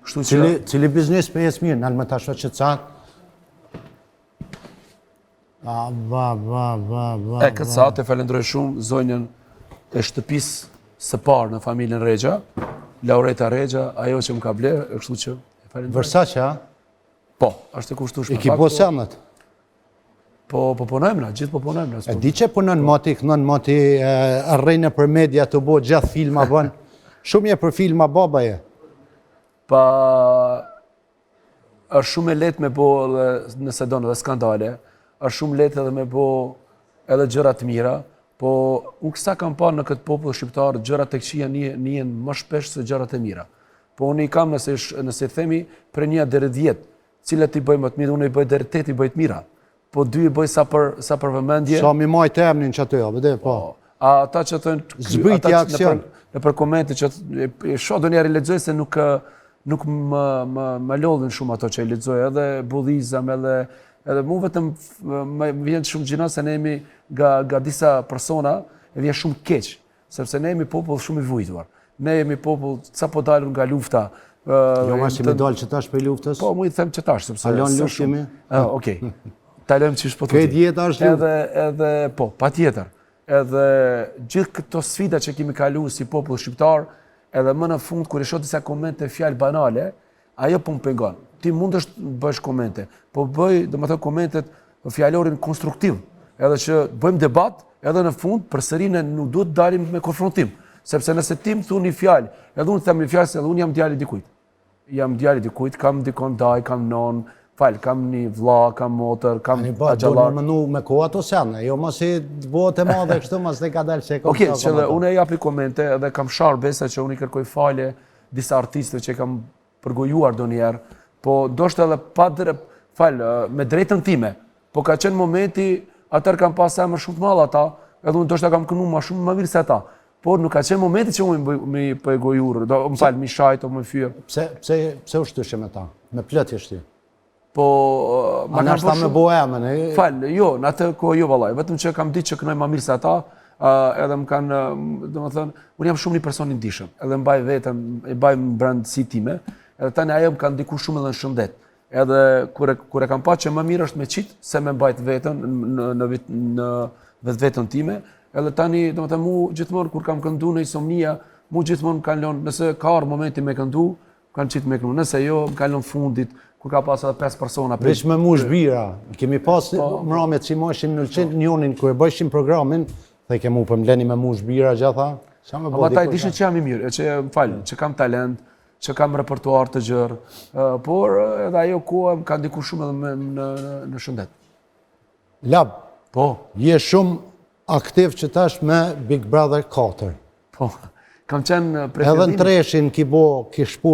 Cili biznes për jesë mirë, nalë me ta shë që të catë? Këtë satë e falendroj shumë zonjën e shtëpisë së parë në familjen Regja, Laureta Regja, ajo që më ka blerë, e kështu që e falenderoj. Versace, a? Po, është e kushtueshme. E ki po senët? Po punojmë na, gjithë po punojmë na. E di që punon moti, kënon moti, arrejnë për media të bo gjatë filma bën. Shumë je për filma babaje. Pa, është shumë e letë me bo nëse do në dhe skandale, është shumë letë edhe me bo edhe gjërat të mira, po unë kësa kam pa në këtë popull shqiptar, gjërat të këqia njën më shpesh se gjërat e mira. Po unë i kam nëse themi për 1 deri 10, cilat i bëj më të mirë, unë i bëj deri 8 i bëj të mira. Po 2 i bëj sa për vëmendje. Sa mi majtë emnin që aty, vëde, po. A ata që thënë... Zbritja aksion. Në për komente që shoh do njerë i lexoj se nuk më lodhin shumë ato që i lexoj, edhe bullizam, edhe mu vetëm më vjen shumë gjina se ne jemi nga disa persona e vjen shumë keq, sepse ne jemi popull shumë i vujtuar. Ne jemi popull sa po dalën nga lufta. Jo ma që mi dalë që tash për luftës? Po, mu i them që tash, sepse... Alon luft jemi? Okej. Talëm që shpo të Këtë jetë është luft? Edhe, po, pa tjetër. Edhe gjithë këto sfida që kemi kalu si popull shqiptar, edhe më në fund, kër i shoh disa komente fjalë banale, ajo po më pengon. Ti mund është bësh komente, po bëj, dhe më thënë, komentet fjallorin konstruktiv, edhe që bëjmë debat, edhe në fund, përsëri ne nuk duhet dalim me konfrontim, sepse nëse ti më thunë një fjalë, edhe unë them një fjalë se edhe unë jam djali dikujt. Jam djali dikujt, kam dikon daj, kam non, kam një vlla, kam motër, kam agjallar. Do në mënu me kohë ato sene, jo mos i bëhet e madhe kështu, mos ne ka dalë që e kom Okej, që dhe unë e japi komente edhe kam sharë besa që unë i kërkoj falje disa artistëve që kam përgojuar do njerë, po do shtë edhe me drejtën time, po ka qenë momenti, atër kam pas emër shumë të malë ata, edhe unë do shtë kam kënu ma shumë më mirë se ata, por nuk ka qenë momenti që unë mi përgojurë, më falë, mi shajtë o më fyrë. Pse u shtyshe me ta? Me plët jeshti? Po... A në është ta me bo emën, e? Falë, jo, në atë kohë jo valaj, vetëm që kam ditë që kënoj ma mirë se ata, edhe më kanë, do më thënë, unë jam shumë një person i ndishëm, edhe më baj vetëm, e baj më brandësi time, edhe tani ajo më kanë diku shumë edhe në shëndet. Edhe kur e kam pa që më mirë është me qitë, se me mbajt vetën në vetën time, edhe tani, do më thënë, mu gjithmonë, kur kam këndu në insomnia, mu gjithmonë më kanë lënë, nëse ka arë momenti me këndu, kanë qitë me këndu, nëse jo, më kanë lënë fundit, kur ka pas edhe 5 persona. Veç me mush bira, kemi pas mramjet që moshim në lëqin njonin, kër e bëjshim programin, dhe kemu për mleni me mush bira gjitha. Ama ta i dishin që jam i mirë, që më falë, që kam talent, që kam repertuar të gjërë, por edhe ajo kohë më ka ndiku shumë edhe në shëndet. Lab, po, je shumë aktiv që tash me Big Brother 4. Po, kam qenë pretendim. Edhe në treshin ki shpu